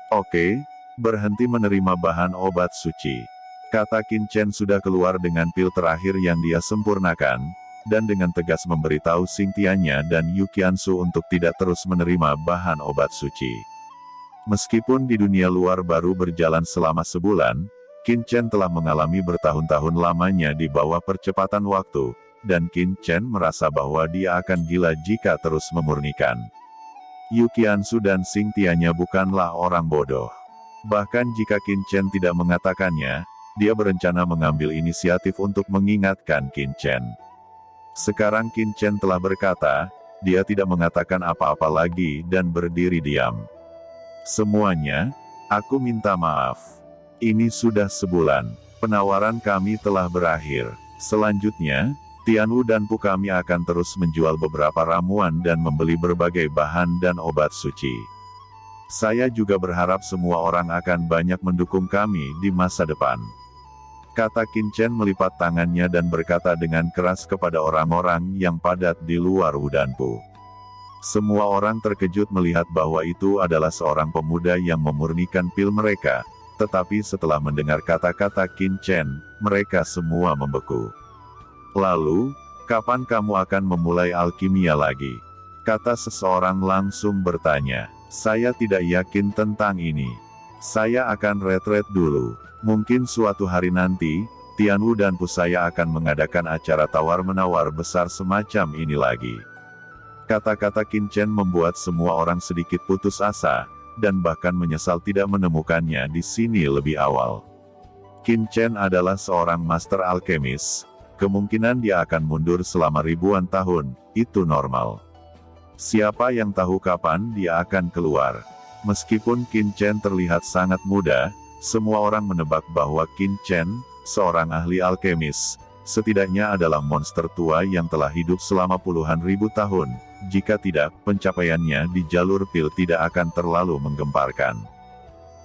Oke, berhenti menerima bahan obat suci. Kata Qin Chen sudah keluar dengan pil terakhir yang dia sempurnakan, dan dengan tegas memberitahu Xingtianya dan Yu Qiansu untuk tidak terus menerima bahan obat suci. Meskipun di dunia luar baru berjalan selama sebulan, Qin Chen telah mengalami bertahun-tahun lamanya di bawah percepatan waktu, dan Qin Chen merasa bahwa dia akan gila jika terus memurnikan. Yu Qiansu dan Xingtianya bukanlah orang bodoh. Bahkan jika Qin Chen tidak mengatakannya, dia berencana mengambil inisiatif untuk mengingatkan Qin Chen. Sekarang Qin Chen telah berkata, dia tidak mengatakan apa-apa lagi dan berdiri diam. Semuanya, aku minta maaf. Ini sudah sebulan, penawaran kami telah berakhir. Selanjutnya, Tianwu dan Pu kami akan terus menjual beberapa ramuan dan membeli berbagai bahan dan obat suci. Saya juga berharap semua orang akan banyak mendukung kami di masa depan. Kata Qin Chen melipat tangannya dan berkata dengan keras kepada orang-orang yang padat di luar Wudanpu. Semua orang terkejut melihat bahwa itu adalah seorang pemuda yang memurnikan pil mereka, tetapi setelah mendengar kata-kata Qin Chen, mereka semua membeku. Lalu, kapan kamu akan memulai alkimia lagi? Kata seseorang langsung bertanya. Saya tidak yakin tentang ini. Saya akan retret dulu. Mungkin suatu hari nanti, Tianwu dan Pu saya akan mengadakan acara tawar-menawar besar semacam ini lagi. Kata-kata Qin Chen membuat semua orang sedikit putus asa, dan bahkan menyesal tidak menemukannya di sini lebih awal. Qin Chen adalah seorang master alkemis. Kemungkinan dia akan mundur selama ribuan tahun, itu normal. Siapa yang tahu kapan dia akan keluar? Meskipun Qin Chen terlihat sangat muda, semua orang menebak bahwa Qin Chen, seorang ahli alkemis, setidaknya adalah monster tua yang telah hidup selama puluhan ribu tahun. Jika tidak, pencapaiannya di jalur pil tidak akan terlalu menggemparkan.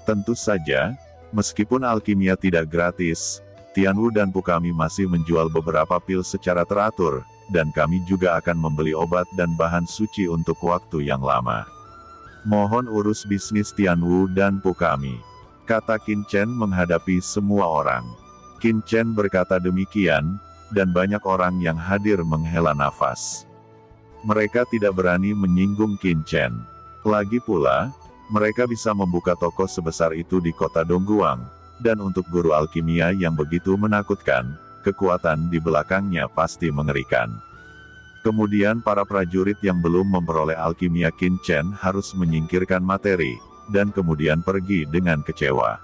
Tentu saja, meskipun alkimia tidak gratis, Tianwu dan Pu kami masih menjual beberapa pil secara teratur, dan kami juga akan membeli obat dan bahan suci untuk waktu yang lama. Mohon urus bisnis Tianwu dan Pu kami. Kata Qin Chen menghadapi semua orang. Qin Chen berkata demikian, dan banyak orang yang hadir menghela nafas. Mereka tidak berani menyinggung Qin Chen. Lagi pula, mereka bisa membuka toko sebesar itu di kota Dongguang. Dan untuk guru alkimia yang begitu menakutkan, kekuatan di belakangnya pasti mengerikan. Kemudian para prajurit yang belum memperoleh alkimia Qin Chen harus menyingkirkan materi, dan kemudian pergi dengan kecewa.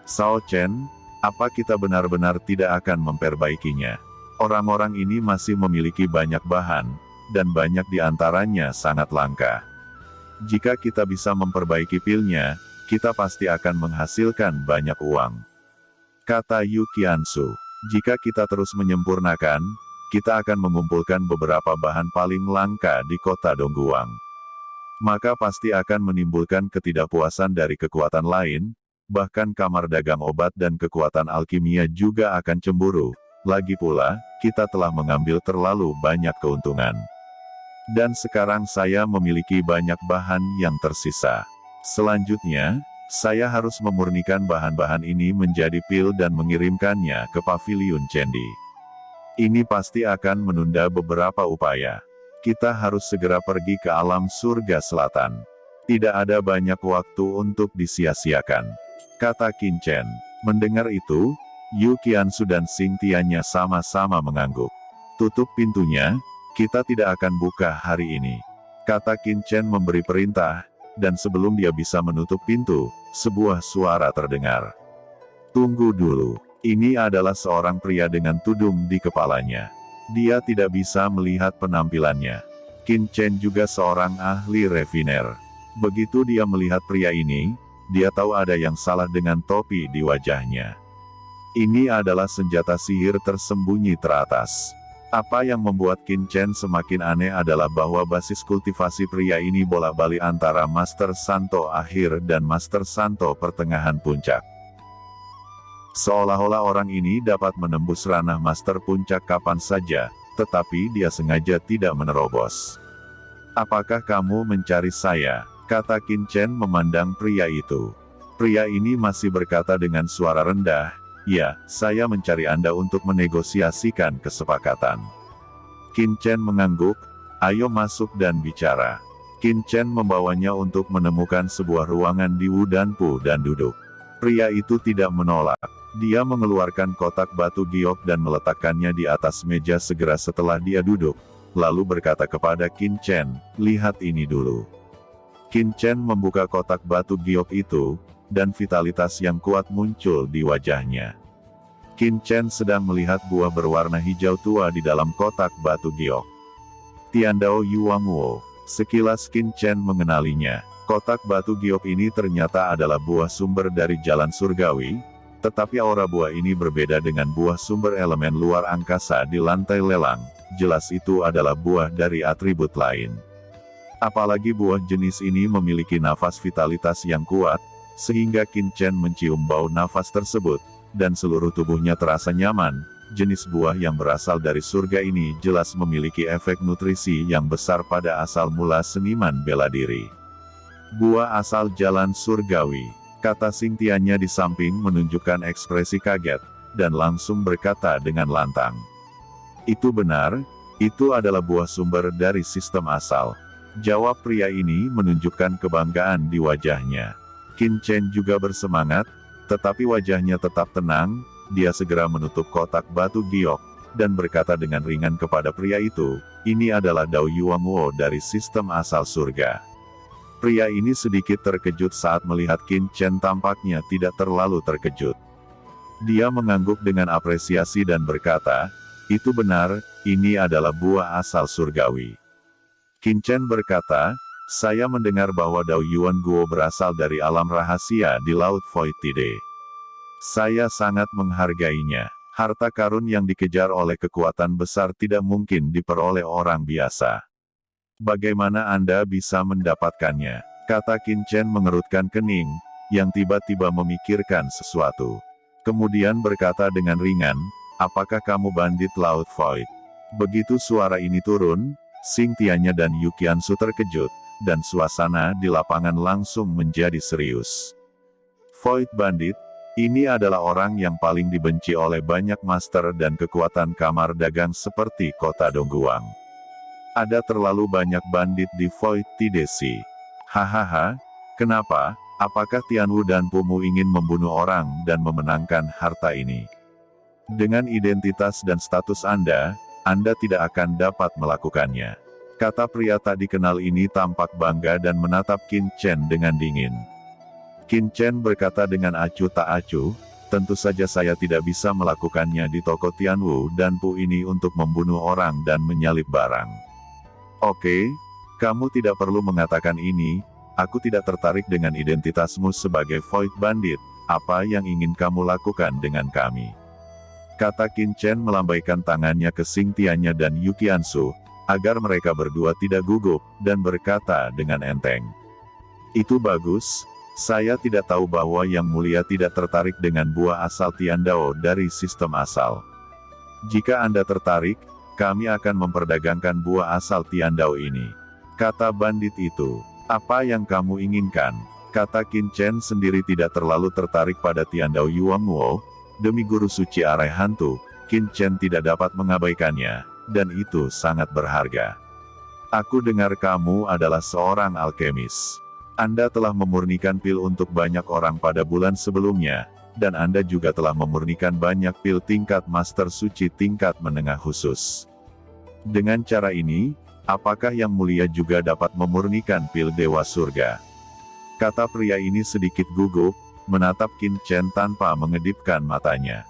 Sao Chen, apa kita benar-benar tidak akan memperbaikinya? Orang-orang ini masih memiliki banyak bahan, dan banyak di antaranya sangat langka. Jika kita bisa memperbaiki pilnya, kita pasti akan menghasilkan banyak uang. Kata Yu Qiansu, jika kita terus menyempurnakan, kita akan mengumpulkan beberapa bahan paling langka di kota Dongguang. Maka pasti akan menimbulkan ketidakpuasan dari kekuatan lain, bahkan kamar dagang obat dan kekuatan alkimia juga akan cemburu. Lagi pula, kita telah mengambil terlalu banyak keuntungan. Dan sekarang saya memiliki banyak bahan yang tersisa. Selanjutnya, saya harus memurnikan bahan-bahan ini menjadi pil dan mengirimkannya ke Paviliun Cendi. Ini pasti akan menunda beberapa upaya. Kita harus segera pergi ke alam surga selatan. Tidak ada banyak waktu untuk disia-siakan. Kata Qin Chen. Mendengar itu, Yu Qiansu dan Xingtianya sama-sama mengangguk. Tutup pintunya, kita tidak akan buka hari ini. Kata Qin Chen memberi perintah, dan sebelum dia bisa menutup pintu, sebuah suara terdengar. Tunggu dulu, ini adalah seorang pria dengan tudung di kepalanya. Dia tidak bisa melihat penampilannya. Qin Chen juga seorang ahli refiner. Begitu dia melihat pria ini, dia tahu ada yang salah dengan topi di wajahnya. Ini adalah senjata sihir tersembunyi teratas. Apa yang membuat Qin Chen semakin aneh adalah bahwa basis kultivasi pria ini bolak-balik antara Master Santo akhir dan Master Santo pertengahan puncak. Seolah-olah orang ini dapat menembus ranah Master Puncak kapan saja, tetapi dia sengaja tidak menerobos. Apakah kamu mencari saya? Kata Qin Chen memandang pria itu. Pria ini masih berkata dengan suara rendah, "Ya, saya mencari Anda untuk menegosiasikan kesepakatan." Qin Chen mengangguk, "Ayo masuk dan bicara." Qin Chen membawanya untuk menemukan sebuah ruangan di Wudanpu dan duduk. Pria itu tidak menolak. Dia mengeluarkan kotak batu giok dan meletakkannya di atas meja segera setelah dia duduk, lalu berkata kepada Qin Chen, "Lihat ini dulu." Qin Chen membuka kotak batu giok itu, dan vitalitas yang kuat muncul di wajahnya. Qin Chen sedang melihat buah berwarna hijau tua di dalam kotak batu giok. Tiandao Yuangwo. Sekilas Qin Chen mengenalinya. Kotak batu giok ini ternyata adalah buah sumber dari jalan surgawi, tetapi aura buah ini berbeda dengan buah sumber elemen luar angkasa di lantai lelang. Jelas itu adalah buah dari atribut lain. Apalagi buah jenis ini memiliki nafas vitalitas yang kuat, sehingga Qin Chen mencium bau nafas tersebut, dan seluruh tubuhnya terasa nyaman. Jenis buah yang berasal dari surga ini jelas memiliki efek nutrisi yang besar pada asal mula seniman bela diri. "Buah asal jalan surgawi," kata Xingtianya di samping menunjukkan ekspresi kaget, dan langsung berkata dengan lantang. "Itu benar, itu adalah buah sumber dari sistem asal," jawab pria ini menunjukkan kebanggaan di wajahnya. Qin Chen juga bersemangat, tetapi wajahnya tetap tenang. Dia segera menutup kotak batu giok, dan berkata dengan ringan kepada pria itu, "Ini adalah Dao Yuangwo dari sistem asal surga." Pria ini sedikit terkejut saat melihat Qin Chen tampaknya tidak terlalu terkejut. Dia mengangguk dengan apresiasi dan berkata, "Itu benar, ini adalah buah asal surgawi." Qin Chen berkata, "Saya mendengar bahwa Dao Yuangwo berasal dari alam rahasia di Laut Void Tide. Saya sangat menghargainya. Harta karun yang dikejar oleh kekuatan besar tidak mungkin diperoleh orang biasa. Bagaimana Anda bisa mendapatkannya?" kata Qin Chen mengerutkan kening, yang tiba-tiba memikirkan sesuatu. Kemudian berkata dengan ringan, "Apakah kamu bandit Laut Void?" Begitu suara ini turun, Xingtianya dan Yu Qiansu terkejut, dan suasana di lapangan langsung menjadi serius. Void Bandit, ini adalah orang yang paling dibenci oleh banyak master dan kekuatan kamar dagang seperti kota Dongguang. Ada terlalu banyak bandit di Void Tide Sea. Hahaha, kenapa? Apakah Tianwu dan Pumu ingin membunuh orang dan memenangkan harta ini? Dengan identitas dan status Anda tidak akan dapat melakukannya. Kata pria tak dikenal ini tampak bangga dan menatap Qin Chen dengan dingin. Qin Chen berkata dengan acuh tak acuh, "Tentu saja saya tidak bisa melakukannya di toko Tianwu dan Pu ini untuk membunuh orang dan menyalip barang." "Oke, kamu tidak perlu mengatakan ini, aku tidak tertarik dengan identitasmu sebagai Void Bandit, apa yang ingin kamu lakukan dengan kami?" Kata Qin Chen melambaikan tangannya ke Xingtianya dan Yu Qiansu, agar mereka berdua tidak gugup, dan berkata dengan enteng, "Itu bagus. Saya tidak tahu bahwa Yang Mulia tidak tertarik dengan buah asal Tiandao dari sistem asal. Jika Anda tertarik, kami akan memperdagangkan buah asal Tiandao ini." Kata bandit itu, "Apa yang kamu inginkan?" Kata Qin Chen sendiri tidak terlalu tertarik pada Tiandao Yuangwo. Demi guru suci arai hantu, Qin Chen tidak dapat mengabaikannya, dan itu sangat berharga. "Aku dengar kamu adalah seorang alkemis. Anda telah memurnikan pil untuk banyak orang pada bulan sebelumnya, dan Anda juga telah memurnikan banyak pil tingkat master suci tingkat menengah khusus. Dengan cara ini, apakah Yang Mulia juga dapat memurnikan pil Dewa Surga?" Kata pria ini sedikit gugup, menatap Qin Chen tanpa mengedipkan matanya.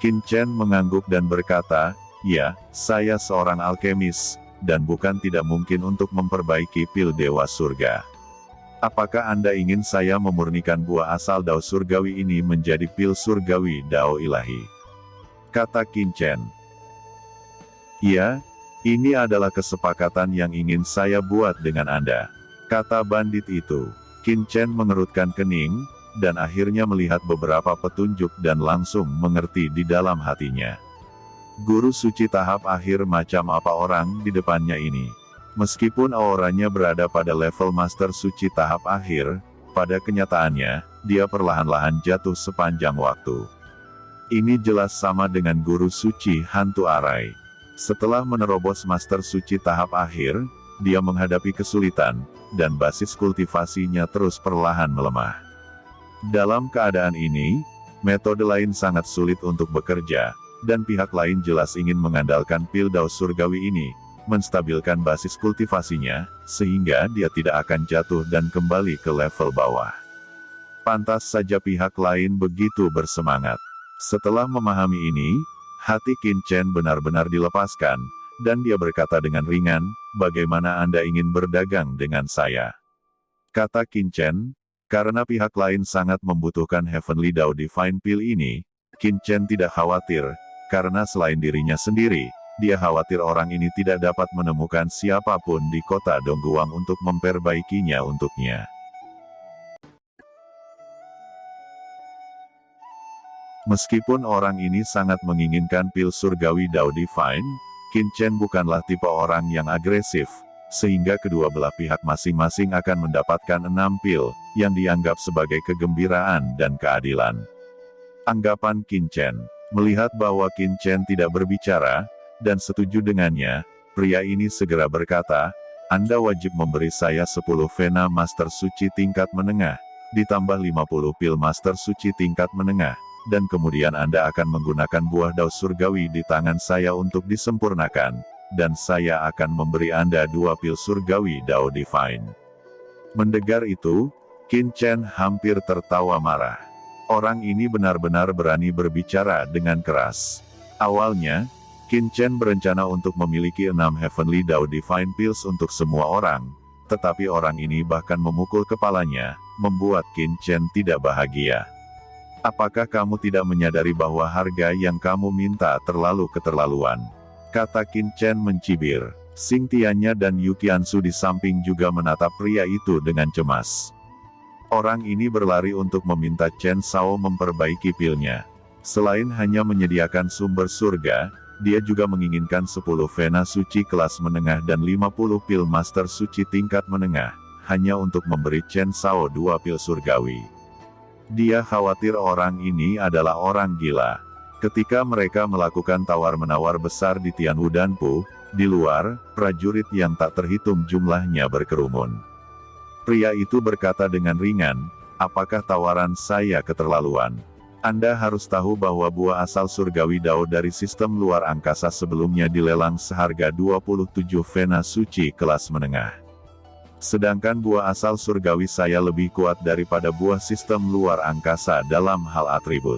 Qin Chen mengangguk dan berkata, "Ya, saya seorang alkemis, dan bukan tidak mungkin untuk memperbaiki pil Dewa Surga. Apakah Anda ingin saya memurnikan buah asal Dao Surgawi ini menjadi pil surgawi Dao Ilahi?" Kata Qin Chen. "Ya, ini adalah kesepakatan yang ingin saya buat dengan Anda," kata bandit itu. Qin Chen mengerutkan kening, dan akhirnya melihat beberapa petunjuk dan langsung mengerti di dalam hatinya. Guru suci tahap akhir macam apa orang di depannya ini? Meskipun auranya berada pada level master suci tahap akhir, pada kenyataannya, dia perlahan-lahan jatuh sepanjang waktu. Ini jelas sama dengan guru suci hantu arai. Setelah menerobos Master Suci tahap akhir, dia menghadapi kesulitan, dan basis kultivasinya terus perlahan melemah. Dalam keadaan ini, metode lain sangat sulit untuk bekerja, dan pihak lain jelas ingin mengandalkan pil Dao Surgawi ini, menstabilkan basis kultivasinya, sehingga dia tidak akan jatuh dan kembali ke level bawah. Pantas saja pihak lain begitu bersemangat. Setelah memahami ini, hati Qin Chen benar-benar dilepaskan, dan dia berkata dengan ringan, "Bagaimana Anda ingin berdagang dengan saya?" Kata Qin Chen, karena pihak lain sangat membutuhkan Heavenly Dao Divine Pill ini, Qin Chen tidak khawatir, karena selain dirinya sendiri, dia khawatir orang ini tidak dapat menemukan siapapun di kota Dongguang untuk memperbaikinya untuknya. Meskipun orang ini sangat menginginkan pil surgawi Dao Divine, Qin Chen bukanlah tipe orang yang agresif, sehingga kedua belah pihak masing-masing akan mendapatkan 6 pil, yang dianggap sebagai kegembiraan dan keadilan. Anggapan Qin Chen, melihat bahwa Qin Chen tidak berbicara, dan setuju dengannya, pria ini segera berkata, "Anda wajib memberi saya 10 Vena Master Suci tingkat menengah, ditambah 50 pil Master Suci tingkat menengah. Dan kemudian Anda akan menggunakan buah Dao Surgawi di tangan saya untuk disempurnakan, dan saya akan memberi Anda 2 pil Surgawi Dao Divine." Mendengar itu, Qin Chen hampir tertawa marah. Orang ini benar-benar berani berbicara dengan keras. Awalnya, Qin Chen berencana untuk memiliki 6 Heavenly Dao Divine Pills untuk semua orang, tetapi orang ini bahkan memukul kepalanya, membuat Qin Chen tidak bahagia. "Apakah kamu tidak menyadari bahwa harga yang kamu minta terlalu keterlaluan?" kata Qin Chen mencibir. Xing Tiannya dan Yu Qiansu di samping juga menatap pria itu dengan cemas. Orang ini berlari untuk meminta Chen Shao memperbaiki pilnya. Selain hanya menyediakan sumber surga, dia juga menginginkan 10 Vena Suci kelas menengah dan 50 pil Master Suci tingkat menengah, hanya untuk memberi Chen Shao 2 pil surgawi. Dia khawatir orang ini adalah orang gila. Ketika mereka melakukan tawar-menawar besar di Tianwu Danpu, di luar, prajurit yang tak terhitung jumlahnya berkerumun. Pria itu berkata dengan ringan, "Apakah tawaran saya keterlaluan? Anda harus tahu bahwa buah asal surgawi Dao dari sistem luar angkasa sebelumnya dilelang seharga 27 Vena Suci kelas menengah. Sedangkan buah asal surgawi saya lebih kuat daripada buah sistem luar angkasa dalam hal atribut.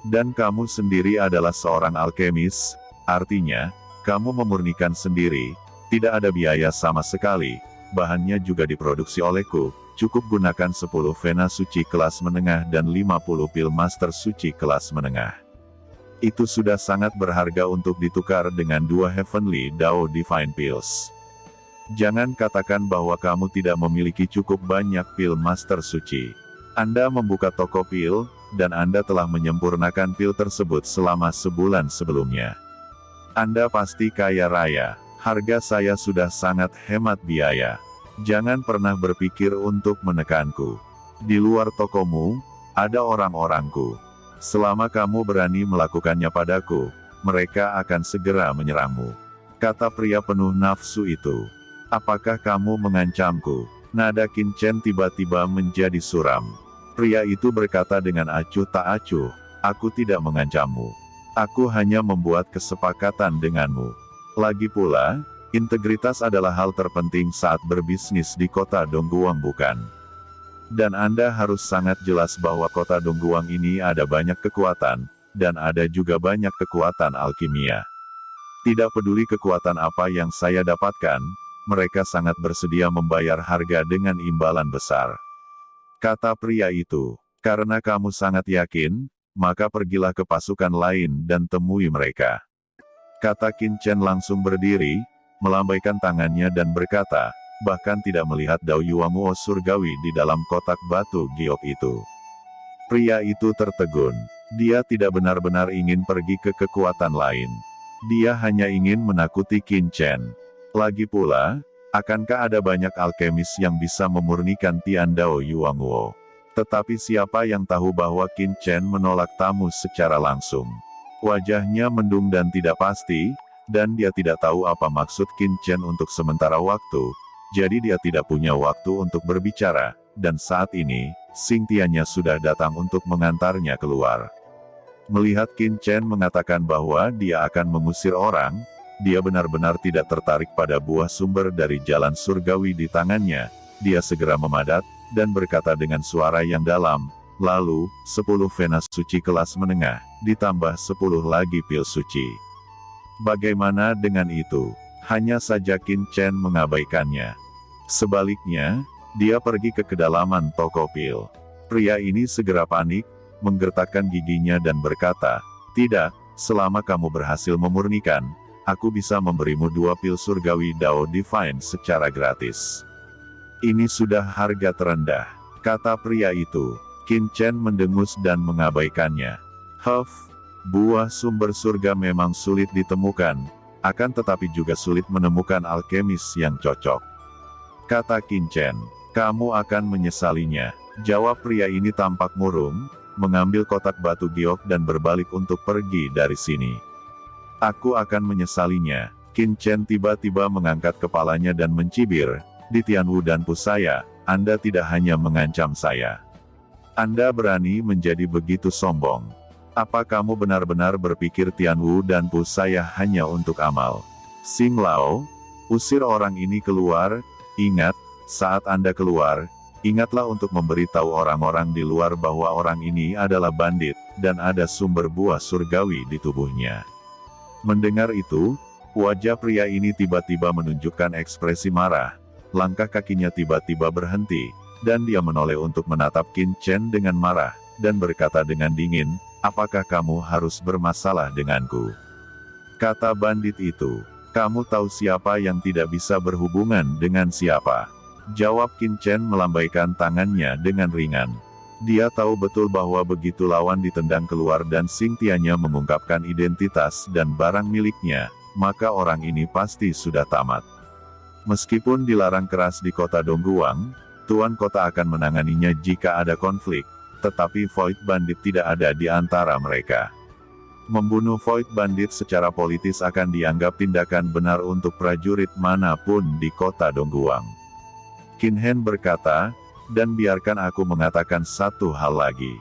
Dan kamu sendiri adalah seorang alkemis, artinya, kamu memurnikan sendiri, tidak ada biaya sama sekali, bahannya juga diproduksi olehku, cukup gunakan 10 Vena Suci kelas menengah dan 50 pil Master Suci kelas menengah. Itu sudah sangat berharga untuk ditukar dengan 2 Heavenly Dao Divine Pills. Jangan katakan bahwa kamu tidak memiliki cukup banyak pil Master Suci. Anda membuka toko pil, dan Anda telah menyempurnakan pil tersebut selama sebulan sebelumnya. Anda pasti kaya raya, harga saya sudah sangat hemat biaya. Jangan pernah berpikir untuk menekanku. Di luar tokomu, ada orang-orangku. Selama kamu berani melakukannya padaku, mereka akan segera menyerangmu," kata pria penuh nafsu itu. "Apakah kamu mengancamku?" Nada Qin Chen tiba-tiba menjadi suram. Pria itu berkata dengan acuh tak acuh, "Aku tidak mengancammu. Aku hanya membuat kesepakatan denganmu. Lagi pula, integritas adalah hal terpenting saat berbisnis di kota Dongguang bukan? Dan Anda harus sangat jelas bahwa kota Dongguang ini ada banyak kekuatan, dan ada juga banyak kekuatan alkimia. Tidak peduli kekuatan apa yang saya dapatkan, mereka sangat bersedia membayar harga dengan imbalan besar," kata pria itu. "Karena kamu sangat yakin, maka pergilah ke pasukan lain dan temui mereka," kata Qin Chen langsung berdiri, melambaikan tangannya dan berkata, bahkan tidak melihat Dao Yuanguo surgawi di dalam kotak batu giok itu. Pria itu tertegun. Dia tidak benar-benar ingin pergi ke kekuatan lain. Dia hanya ingin menakuti Qin Chen. Lagi pula, akankah ada banyak alkemis yang bisa memurnikan Tian Dao Yuanguo? Tetapi siapa yang tahu bahwa Qin Chen menolak tamu secara langsung. Wajahnya mendung dan tidak pasti, dan dia tidak tahu apa maksud Qin Chen untuk sementara waktu, jadi dia tidak punya waktu untuk berbicara, dan saat ini, Xingtianya sudah datang untuk mengantarnya keluar. Melihat Qin Chen mengatakan bahwa dia akan mengusir orang, dia benar-benar tidak tertarik pada buah sumber dari jalan surgawi di tangannya. Dia segera memadat, dan berkata dengan suara yang dalam, lalu, 10 vena suci kelas menengah, ditambah 10 lagi pil suci. Bagaimana dengan itu? Hanya saja Qin Chen mengabaikannya. Sebaliknya, dia pergi ke kedalaman toko pil. Pria ini segera panik, menggertakkan giginya dan berkata, tidak, selama kamu berhasil memurnikan, aku bisa memberimu 2 pil surgawi Dao Divine secara gratis. Ini sudah harga terendah, kata pria itu. Qin Chen mendengus dan mengabaikannya. Buah sumber surga memang sulit ditemukan, akan tetapi juga sulit menemukan alkemis yang cocok. Kata Qin Chen, kamu akan menyesalinya. Jawab pria ini tampak murung, mengambil kotak batu giok dan berbalik untuk pergi dari sini. Aku akan menyesalinya. Qin Chen tiba-tiba mengangkat kepalanya dan mencibir, di Tianwu dan Pu saya, Anda tidak hanya mengancam saya. Anda berani menjadi begitu sombong. Apa kamu benar-benar berpikir Tianwu dan Pu saya hanya untuk amal? Xing Lao, usir orang ini keluar. Ingat, saat Anda keluar, ingatlah untuk memberitahu orang-orang di luar bahwa orang ini adalah bandit, dan ada sumber buah surgawi di tubuhnya. Mendengar itu, wajah pria ini tiba-tiba menunjukkan ekspresi marah. Langkah kakinya tiba-tiba berhenti, dan dia menoleh untuk menatap Qin Chen dengan marah, dan berkata dengan dingin, apakah kamu harus bermasalah denganku? Kata bandit itu, kamu tahu siapa yang tidak bisa berhubungan dengan siapa? Jawab Qin Chen melambaikan tangannya dengan ringan. Dia tahu betul bahwa begitu lawan ditendang keluar dan Xingtianya mengungkapkan identitas dan barang miliknya, maka orang ini pasti sudah tamat. Meskipun dilarang keras di kota Dongguang, Tuan Kota akan menanganinya jika ada konflik, tetapi Void Bandit tidak ada di antara mereka. Membunuh Void Bandit secara politis akan dianggap tindakan benar untuk prajurit manapun di kota Dongguang. Qin Hen berkata, dan biarkan aku mengatakan satu hal lagi.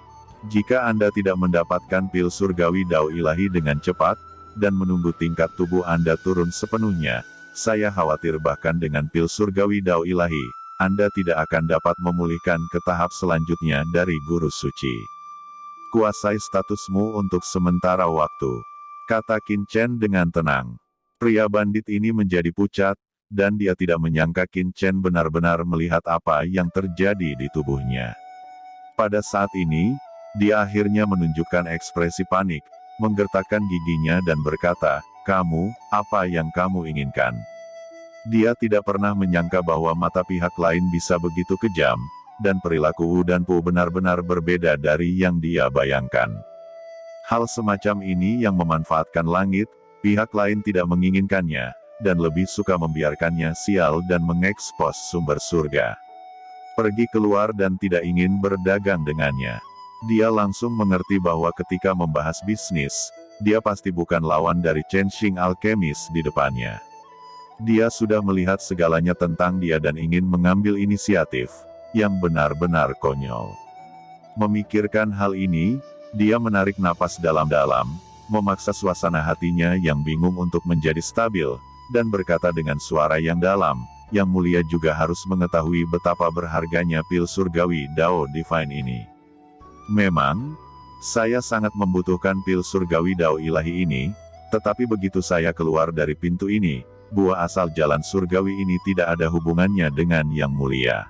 Jika Anda tidak mendapatkan pil surgawi Dao Ilahi dengan cepat, dan menunggu tingkat tubuh Anda turun sepenuhnya, saya khawatir bahkan dengan pil surgawi Dao Ilahi, Anda tidak akan dapat memulihkan ke tahap selanjutnya dari guru suci. Kuasai statusmu untuk sementara waktu, kata Qin Chen dengan tenang. Pria bandit ini menjadi pucat, dan dia tidak menyangka Qin Chen benar-benar melihat apa yang terjadi di tubuhnya. Pada saat ini, dia akhirnya menunjukkan ekspresi panik, menggertakkan giginya dan berkata, kamu, apa yang kamu inginkan? Dia tidak pernah menyangka bahwa mata pihak lain bisa begitu kejam, dan perilaku Wu dan Pu benar-benar berbeda dari yang dia bayangkan. Hal semacam ini yang memanfaatkan langit, pihak lain tidak menginginkannya, dan lebih suka membiarkannya sial dan mengekspos sumber surga. Pergi keluar dan tidak ingin berdagang dengannya. Dia langsung mengerti bahwa ketika membahas bisnis, dia pasti bukan lawan dari Chen Xing alkemis di depannya. Dia sudah melihat segalanya tentang dia dan ingin mengambil inisiatif, yang benar-benar konyol. Memikirkan hal ini, dia menarik napas dalam-dalam, memaksa suasana hatinya yang bingung untuk menjadi stabil, dan berkata dengan suara yang dalam, yang mulia juga harus mengetahui betapa berharganya pil surgawi Dao Divine ini. Memang, saya sangat membutuhkan pil surgawi Dao Ilahi ini, tetapi begitu saya keluar dari pintu ini, buah asal jalan surgawi ini tidak ada hubungannya dengan yang mulia.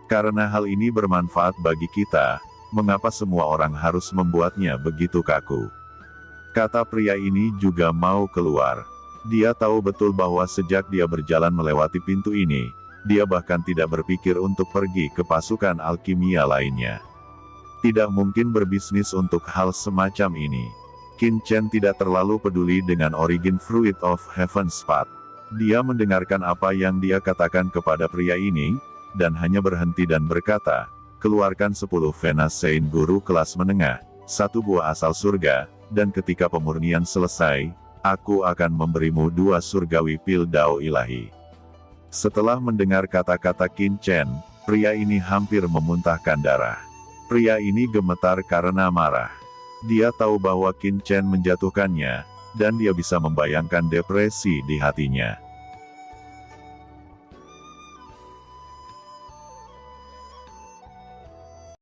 Karena hal ini bermanfaat bagi kita, mengapa semua orang harus membuatnya begitu kaku? Kata pria ini juga mau keluar. Dia tahu betul bahwa sejak dia berjalan melewati pintu ini, dia bahkan tidak berpikir untuk pergi ke pasukan alkimia lainnya. Tidak mungkin berbisnis untuk hal semacam ini. Qin Chen tidak terlalu peduli dengan origin Fruit of Heaven's Path. Dia mendengarkan apa yang dia katakan kepada pria ini, dan hanya berhenti dan berkata, keluarkan 10 Vena Saint guru kelas menengah, 1 buah asal surga, dan ketika pemurnian selesai, aku akan memberimu 2 surgawi pil dao ilahi. Setelah mendengar kata-kata Qin Chen, pria ini hampir memuntahkan darah. Pria ini gemetar karena marah. Dia tahu bahwa Qin Chen menjatuhkannya, dan dia bisa membayangkan depresi di hatinya.